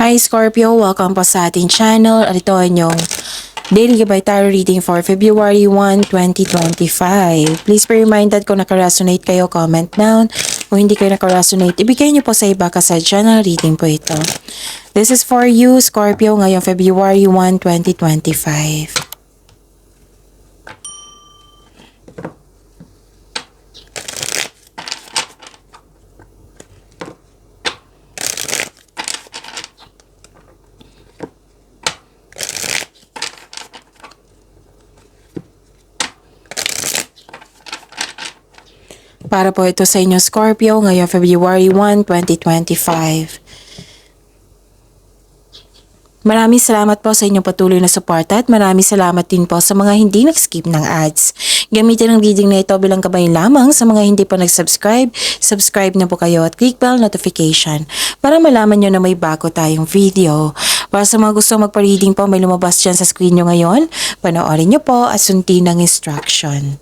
Hi Scorpio, welcome po sa ating channel. At ito ay inyong Daily Gabay Tarot Reading for February 1, 2025. Please be reminded kung nakaresonate kayo, comment down. Kung hindi kayo nakaresonate, ibigay niyo po sa iba kasi channel reading po ito. This is for you, Scorpio, ngayong February 1, 2025. Para po ito sa inyo, Scorpio, ngayong February 1, 2025. Maraming salamat po sa inyong patuloy na suporta at maraming salamat din po sa mga hindi nag-skip ng ads. Gamitin ang reading na ito bilang gabay lamang sa mga hindi pa nag-subscribe. Subscribe na po kayo at click bell notification para malaman nyo na may bago tayong video. Para sa mga gusto magpa-reading po, may lumabas dyan sa screen nyo ngayon. Panoorin nyo po at sundin ang instruction.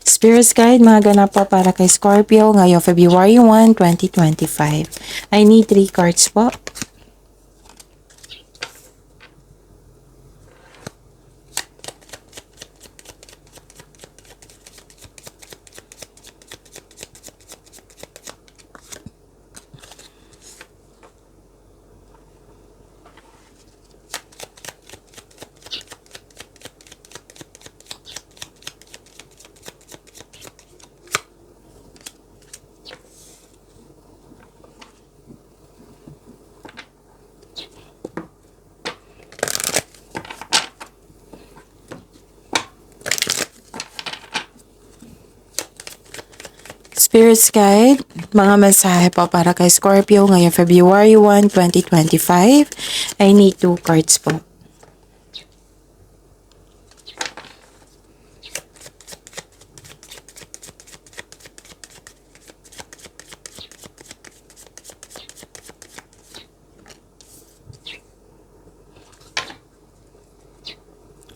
Spirit Guide, mga ganap po para kay Scorpio ngayong February 1, 2025. I need 3 cards po. Spirit Guide, mga mensahe po para kay Scorpio ngayong February 1, 2025. I need 2 cards po.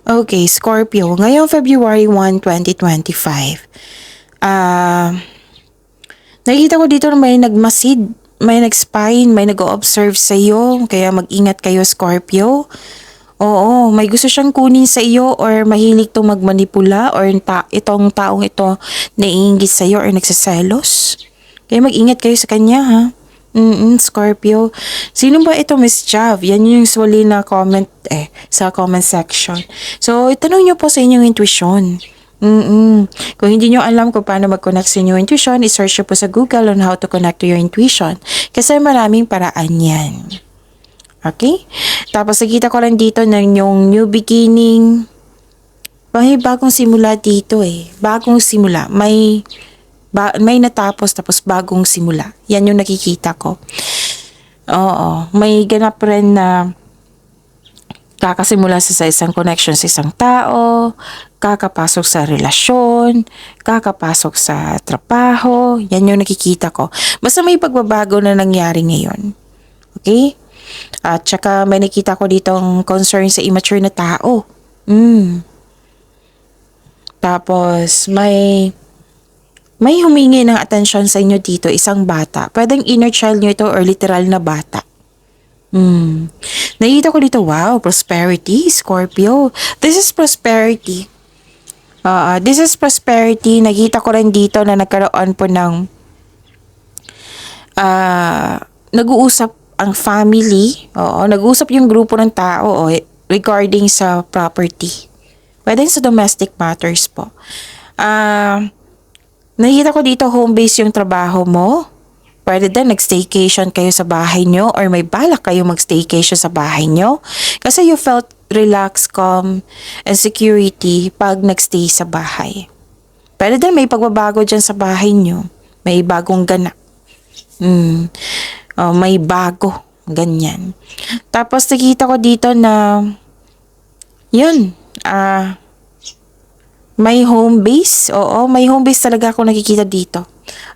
Okay, Scorpio, ngayong February 1, 2025. Nakikita ko dito na may nagmasid, may nag-spine, may nag-o-observe sa iyo. Kaya mag-ingat kayo, Scorpio. Oo, may gusto siyang kunin sa iyo or mahilig to magmanipula or itong taong ito naiinggit sa iyo or nagsaselos. Kaya mag-ingat kayo sa kanya, ha? Scorpio. Sino ba ito, Miss Jav? Yan yung usually na comment sa comment section. So, itanong nyo po sa inyong intuition. Kung hindi nyo alam kung paano mag-connect sa inyong intuition, i-search nyo po sa Google on how to connect to your intuition. Kasi maraming paraan yan. Okay? Tapos nakita ko lang dito ng yung new beginning. May bagong simula dito Bagong simula. May natapos tapos bagong simula. Yan yung nakikita ko. Oo. May ganap rin na kakasimula sa isang connection sa isang tao, kakapasok sa relasyon, kakapasok sa trabaho, yan yung nakikita ko. Basta may pagbabago na nangyari ngayon. Okay? At saka may nakita ko ditong concern sa immature na tao. Tapos may humingi ng atensyon sa inyo dito, isang bata. Pwedeng inner child nyo ito or literal na bata. Nakita ko dito, wow, prosperity, Scorpio. This is prosperity. This is prosperity. Nakita ko rin dito na nagkaroon po ng nag-uusap ang family. Nag-uusap yung grupo ng tao regarding sa property. Pwede sa domestic matters po. Nakita ko dito home base yung trabaho mo. Pwede din nag-staycation kayo sa bahay nyo or may balak kayo mag-staycation sa bahay nyo. Kasi you felt relaxed, calm, and security pag nag-stay sa bahay. Pwede din may pagbabago dyan sa bahay nyo. May bagong ganap. May bago. Ganyan. Tapos nakita ko dito na yun. May home base. Oo, may home base talaga ako nakikita dito.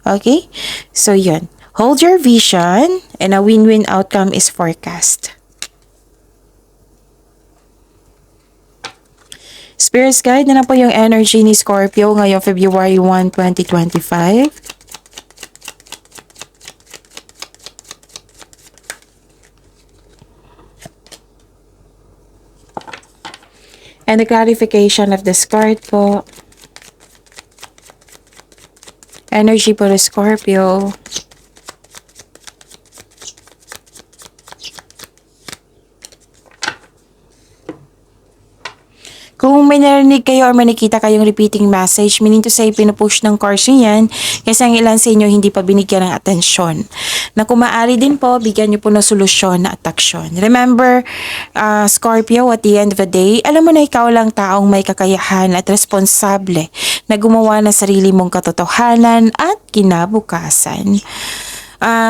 Okay? So yun. Hold your vision and a win-win outcome is forecast. Spirit Guide, na po yung energy ni Scorpio ngayong February 1, 2025. And the clarification of this card po. Energy po ng Scorpio. Kung may narinig kayo or may nakita kayong repeating message, meaning to say, pinupush ng cards nyo yan kasi ang ilan sa inyo hindi pa binigyan ng atensyon. Na kung maaari din po, bigyan nyo po ng solusyon na ataksyon. Remember, Scorpio, at the end of the day, alam mo na ikaw lang taong may kakayahan at responsable na gumawa ng sarili mong katotohanan at kinabukasan.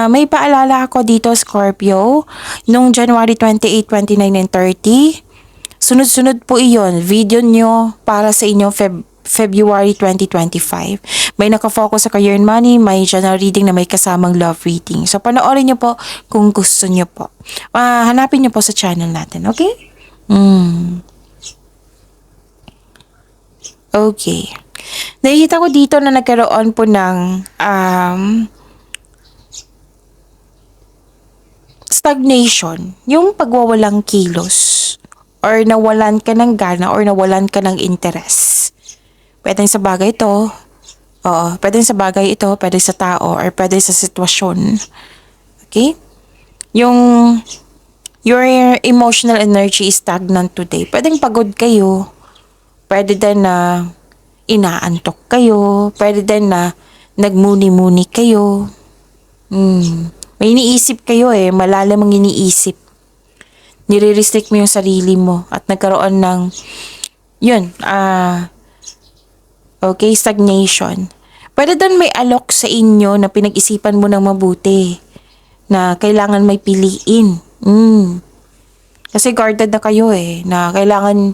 May paalala ako dito, Scorpio, noong January 28, 29, and 30, sunod-sunod po iyon, video nyo para sa inyong February 2025. May nakafocus sa career and money, may general reading na may kasamang love reading. So, panoorin nyo po kung gusto nyo po. Hanapin nyo po sa channel natin, okay? Okay. Nakikita ko dito na nagkaroon po ng stagnation, yung pagwawalang kilos. Or nawalan ka ng gana or nawalan ka ng interest. Pwedeng sa bagay ito. Oo, pwedeng sa bagay ito, pwedeng sa tao, or pwedeng sa sitwasyon. Okay? Your emotional energy is stagnant today. Pwedeng pagod kayo. Pwede din na inaantok kayo. Pwede din na nagmuni-muni kayo. May iniisip kayo malalim ang iniisip. Nire-restrict mo yung sarili mo at nagkaroon ng stagnation. Pwede doon may alok sa inyo na pinag-isipan mo ng mabuti na kailangan may piliin. Kasi guarded na kayo na kailangan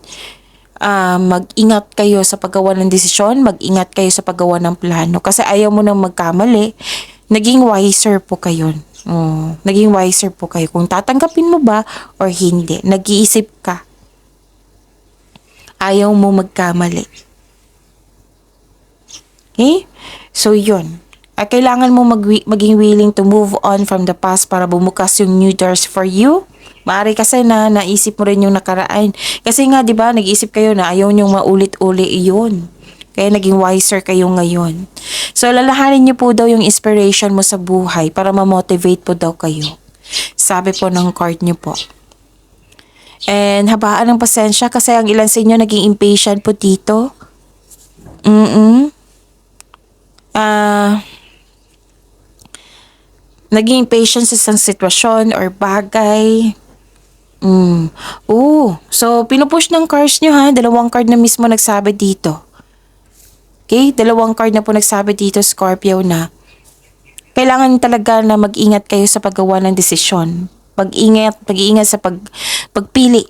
mag-ingat kayo sa paggawa ng desisyon, mag-ingat kayo sa paggawa ng plano kasi ayaw mo nang magkamali. Naging wiser po kayo. Naging wiser po kayo kung tatanggapin mo ba or hindi. Nag-iisip ka. Ayaw mo magkamali. Okay? So, yun. Kailangan mo maging willing to move on from the past para bumukas yung new doors for you. Maaari kasi na naisip mo rin yung nakaraan. Kasi nga, di ba, nag-iisip kayo na ayaw nyong maulit-uli iyon. Kaya naging wiser kayo ngayon. So, lalahanin niyo po daw yung inspiration mo sa buhay para ma-motivate po daw kayo. Sabi po ng card niyo po. And habaan ng pasensya kasi ang ilan sa inyo naging impatient po dito. Naging impatient sa isang sitwasyon or bagay. So, pinupush ng cards niyo ha. Dalawang card na mismo nagsabi dito. Okay, dalawang card na po nagsabi dito, Scorpio, na kailangan talaga na mag-ingat kayo sa paggawa ng desisyon. Pag-iingat sa pagpili.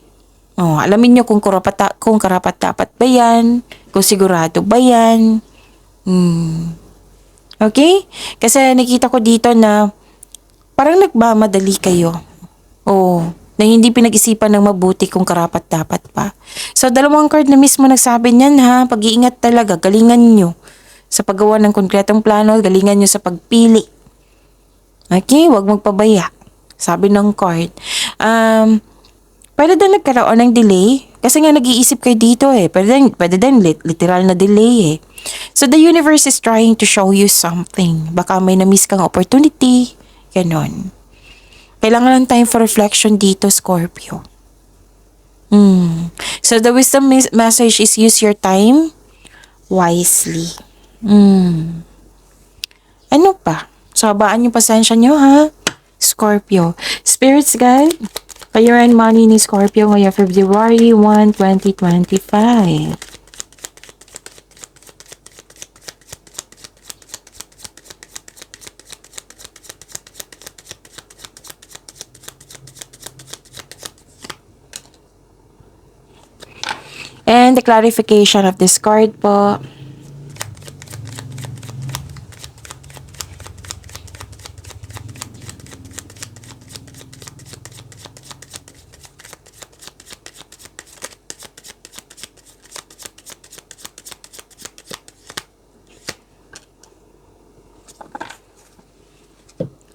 Alamin nyo kung karapat dapat ba yan, kung sigurado ba yan. Okay? Kasi nakita ko dito na parang nagmamadali kayo. Na hindi pinag-isipan ng mabuti kung karapat dapat pa. So, dalawang card na mismo nagsabi niyan ha, pag-iingat talaga, galingan nyo sa paggawa ng konkretong plano, galingan nyo sa pagpili. Okay, huwag magpabaya. Sabi ng card. Pwede din nagkaroon ng delay, kasi nga nag-iisip kayo dito Pwede din literal na delay So, the universe is trying to show you something. Baka may na-miss kang opportunity, ganon. Kailangan ng time for reflection dito, Scorpio. So, the wisdom message is use your time wisely. Ano pa? So, habaan yung pasensya nyo, ha? Scorpio. Spirits guide, career and money ni Scorpio ngayong February 1, 2025. And the clarification of this card po.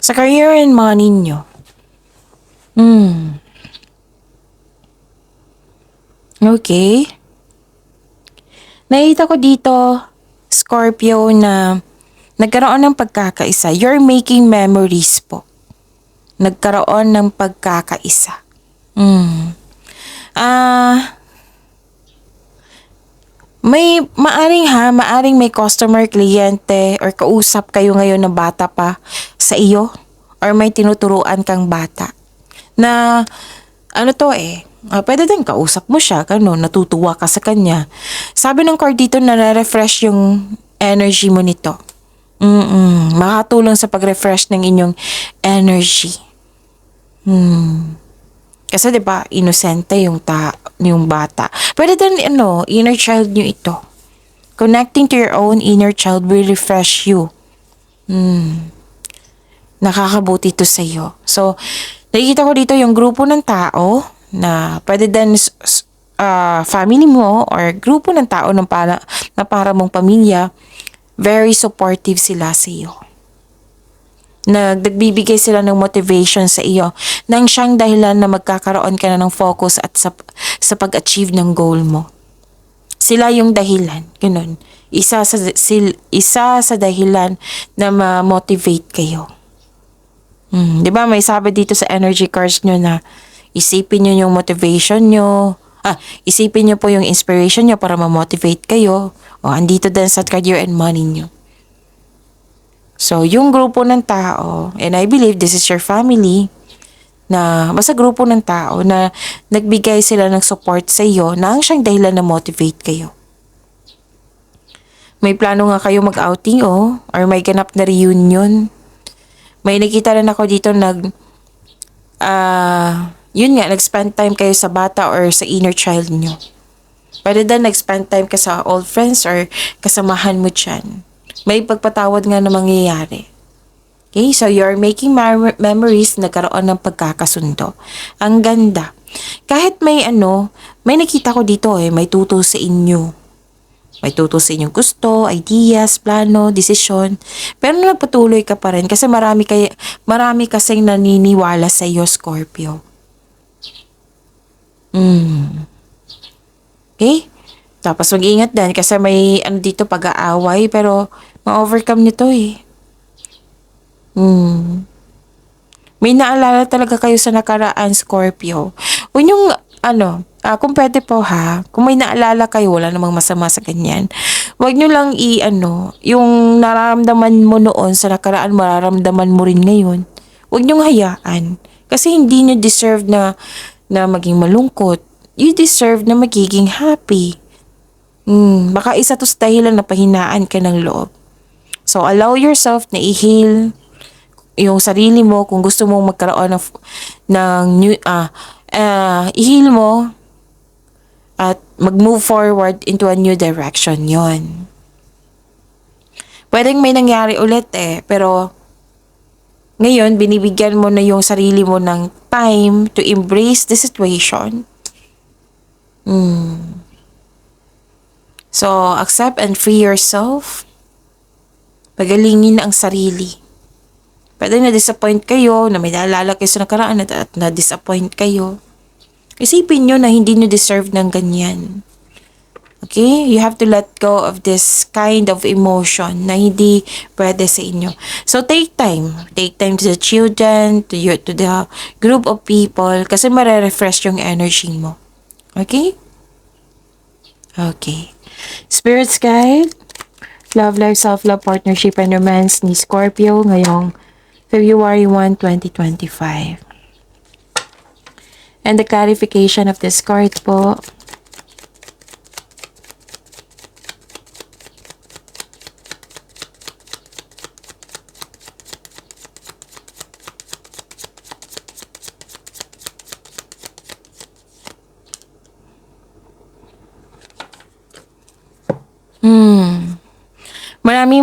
Sa career and money nyo. Okay. Nakita ko dito, Scorpio, na nagkaroon ng pagkakaisa. You're making memories po. Nagkaroon ng pagkakaisa. Maaring may customer, kliyente, or kausap kayo ngayon na bata pa sa iyo, or may tinuturuan kang bata na pwede din kausap mo siya, natutuwa ka sa kanya. Sabi ng card dito na refresh yung energy mo nito. Makatulong sa pag-refresh ng inyong energy. Kasi 'di ba, inosente yung bata. Pwede din inner child niyo ito. Connecting to your own inner child will refresh you. Nakakabuti ito sa iyo. So, nakikita ko dito yung grupo ng tao na pwede din family mo or grupo ng tao na para mong pamilya, very supportive sila sa iyo. Nagbibigay sila ng motivation sa iyo nang siyang dahilan na magkakaroon ka na ng focus at sa pag-achieve ng goal mo. Sila yung dahilan, ganun. Isa sa dahilan na ma-motivate kayo. 'Di ba may sabi dito sa energy cards nyo na isipin nyo yung motivation nyo. Isipin nyo po yung inspiration nyo para ma-motivate kayo. Andito din sa career and money nyo. So, yung grupo ng tao, and I believe this is your family, na basta grupo ng tao na nagbigay sila ng support sa iyo na ang siyang dahilan na motivate kayo. May plano nga kayo mag-outing or may ganap na reunion. May nakita rin ako dito nag-spend time kayo sa bata or sa inner child nyo. Pwede din nag-spend time ka sa old friends or kasamahan mo dyan. May pagpatawad nga na mangyayari. Okay, so you're making memories, nagkaroon ng pagkakasundo. Ang ganda. Kahit may nakita ko dito may tutol sa inyo. May tutol sa inyong gusto, ideas, plano, desisyon. Pero nagpatuloy ka pa rin kasi marami kasing naniniwala sa iyo, Scorpio. Okay? Tapos mag-ingat din kasi may dito pag-aaway pero ma-overcome nito May naalala talaga kayo sa nakaraan, Scorpio. Huwag yung kung pwede po kung may naalala kayo, wala namang masama sa ganyan. Huwag nyo lang yung nararamdaman mo noon sa nakaraan, mararamdaman mo rin ngayon. Huwag nyo hayaan. Kasi hindi nyo deserve na maging malungkot. You deserve na magiging happy. Baka isa to sa dahilan na pahinaan ka ng loob. So, allow yourself na i-heal yung sarili mo kung gusto mong magkaroon ng new, i-heal mo at mag-move forward into a new direction yon. Pwedeng may nangyari ulit pero ngayon, binibigyan mo na yung sarili mo ng time to embrace the situation. So, accept and free yourself. Pagalingin ang sarili. Pwede na-disappoint kayo, na may naalala kayo sa nakaraan at na-disappoint kayo. Isipin nyo na hindi nyo deserve ng ganyan. Okay? You have to let go of this kind of emotion na hindi pwede sa inyo. So, take time. Take time to the children, to the group of people, kasi mare-refresh yung energy mo. Okay? Okay. Spirit's Guide, Love Life, Self-Love, Partnership, and Romance ni Scorpio ngayong February 1, 2025. And the clarification of this card po.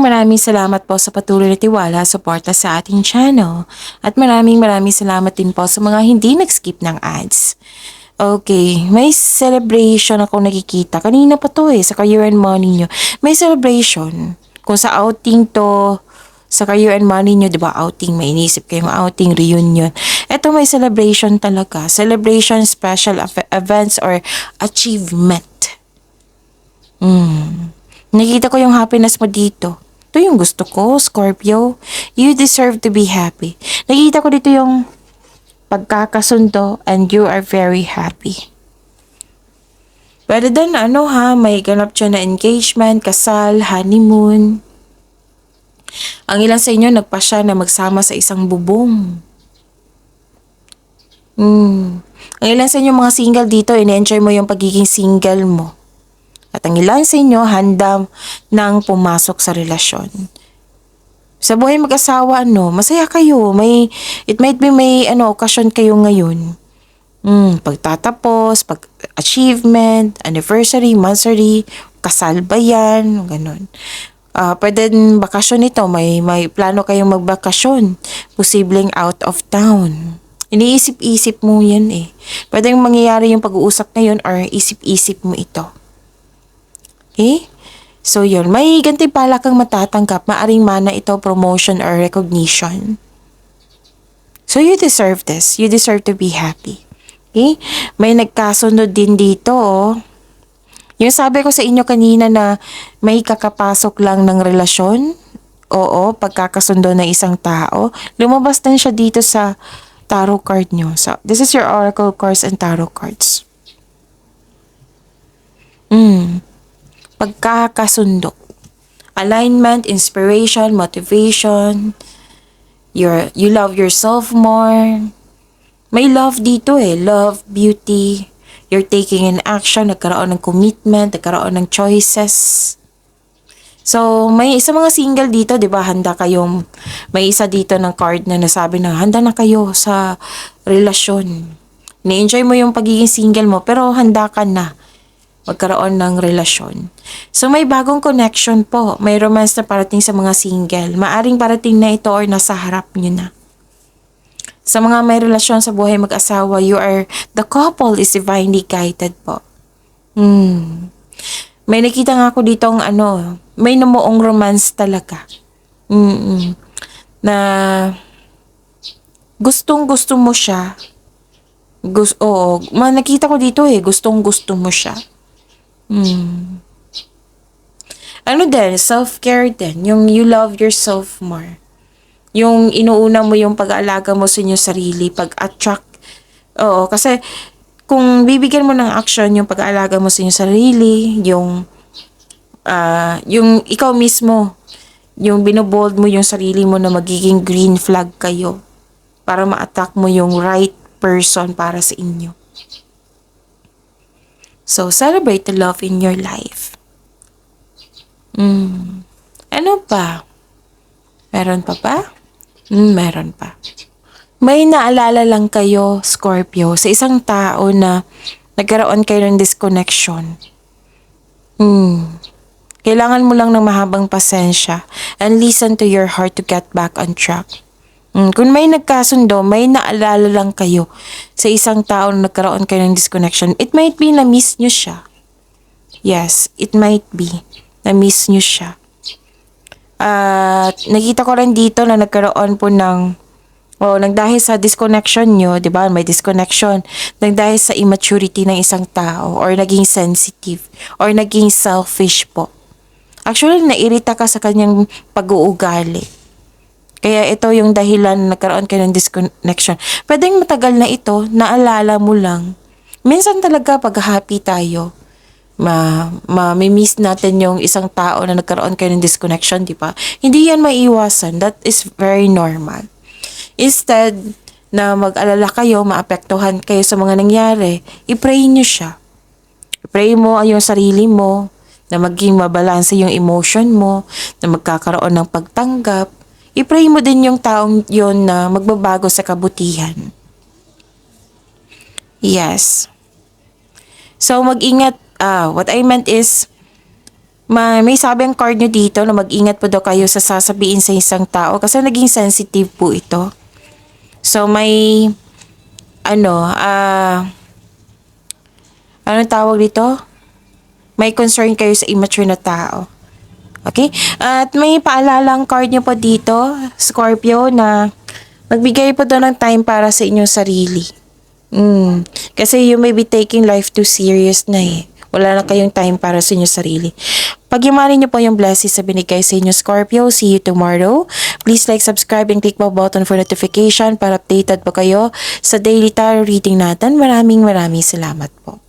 Maraming salamat po sa patuloy na tiwala, suporta sa ating channel. At maraming salamat din po sa mga hindi nag-skip ng ads. Okay, may celebration ako nakikita. Kanina pa to sa career and money nyo. May celebration. Kung sa outing to, sa career and money nyo, di ba outing, may inisip kayong outing, reunion. Ito may celebration talaga. Celebration, special events, or achievement. Nakita ko yung happiness mo dito. Ito yung gusto ko, Scorpio. You deserve to be happy. Nakita ko dito yung pagkakasundo and you are very happy. Pwede din may ganap siya na engagement, kasal, honeymoon. Ang ilan sa inyo nagpasya na magsama sa isang bubong. Ang ilan sa inyo mga single dito, in-enjoy mo yung pagiging single mo. At ang ilan sa inyo handa nang pumasok sa relasyon. Sa buhay mag-asawa, masaya kayo. It might be may okasyon kayo ngayon. Pagtatapos, pag-achievement, anniversary, monthsary, kasal ba yan, ganun. Pwede din bakasyon ito, may plano kayong magbakasyon, posibleng out of town. Iniisip-isip mo yan eh. Pwedeng mangyayari yung pag-uusap ngayon or isip-isip mo ito. Okay? So yun, may gantimpala kang matatanggap, maaring mana ito promotion or recognition. So you deserve this. You deserve to be happy. Okay? May nagkasunod din dito Yung sabi ko sa inyo kanina na may kakapasok lang ng relasyon, pagkakasundo ng isang tao, lumabas din siya dito sa tarot card nyo. So, this is your oracle cards and tarot cards. Pagkakasundo. Alignment, inspiration, motivation. You love yourself more. May love dito love, beauty. You're taking an action, nagkaroon ng commitment, nagkaroon ng choices. So, may isa mga single dito, di ba, may isa dito ng card na nasabi na handa na kayo sa relasyon. Ni-enjoy mo yung pagiging single mo, pero handa ka na magkaroon ng relasyon. So, may bagong connection po. May romance na parating sa mga single. Maaring parating na ito or nasa harap nyo na. Sa mga may relasyon sa buhay mag-asawa, the couple is divinely guided po. May nakita nga ako ditong may namuong romance talaga. Na gustong-gusto mo siya. Nakita ko dito gustong-gusto mo siya. Self-care din. Yung you love yourself more. Yung inuuna mo yung pag-aalaga mo sa inyong sarili, pag-attract. Kasi kung bibigyan mo ng action yung pag-aalaga mo sa inyong sarili, yung ikaw mismo, yung binobold mo yung sarili mo na magiging green flag kayo para ma-attack mo yung right person para sa inyo. So, celebrate the love in your life. Ano pa? Meron pa ba? Meron pa. May naalala lang kayo, Scorpio, sa isang tao na nagkaroon kayo ng disconnection. Kailangan mo lang ng mahabang pasensya and listen to your heart to get back on track. Kung may nagkasundo, may naalala lang kayo sa isang tao na nagkaroon kayo ng disconnection. It might be na miss nyo siya. Yes, it might be na miss nyo siya. At nakita ko rin dito na nagkaroon po nagdahil sa disconnection nyo, di ba? May disconnection. Nagdahil sa immaturity ng isang tao or naging sensitive or naging selfish po. Actually, nairita ka sa kanyang pag-uugali. Kaya ito yung dahilan na nagkaroon kayo ng disconnection. Pwedeng matagal na ito, naalala mo lang. Minsan talaga pag happy tayo, ma-miss natin yung isang tao na nagkaroon kayo ng disconnection, di ba? Hindi yan maiiwasan. That is very normal. Instead na mag-alala kayo, maapektuhan kayo sa mga nangyari, i-pray nyo siya. I-pray mo ang yung sarili mo, na maging mabalanse yung emotion mo, na magkakaroon ng pagtanggap. I-pray mo din yung taong yon na magbabago sa kabutihan. Yes. So, mag-ingat. What I meant is, may sabi ang card nyo dito na mag-ingat po daw kayo sa sasabihin sa isang tao kasi naging sensitive po ito. So, may, anong tawag dito? May concern kayo sa immature na tao. Okay? At may paalalang card nyo po dito, Scorpio, na magbigay po doon ng time para sa inyong sarili. Kasi you may be taking life too serious na Wala na kayong time para sa inyo sarili. Pagyamanin niyo po yung blessings sa binigay sa inyo, Scorpio. See you tomorrow. Please like, subscribe, and click the button for notification para updated po kayo sa daily tarot reading natin. Maraming salamat po.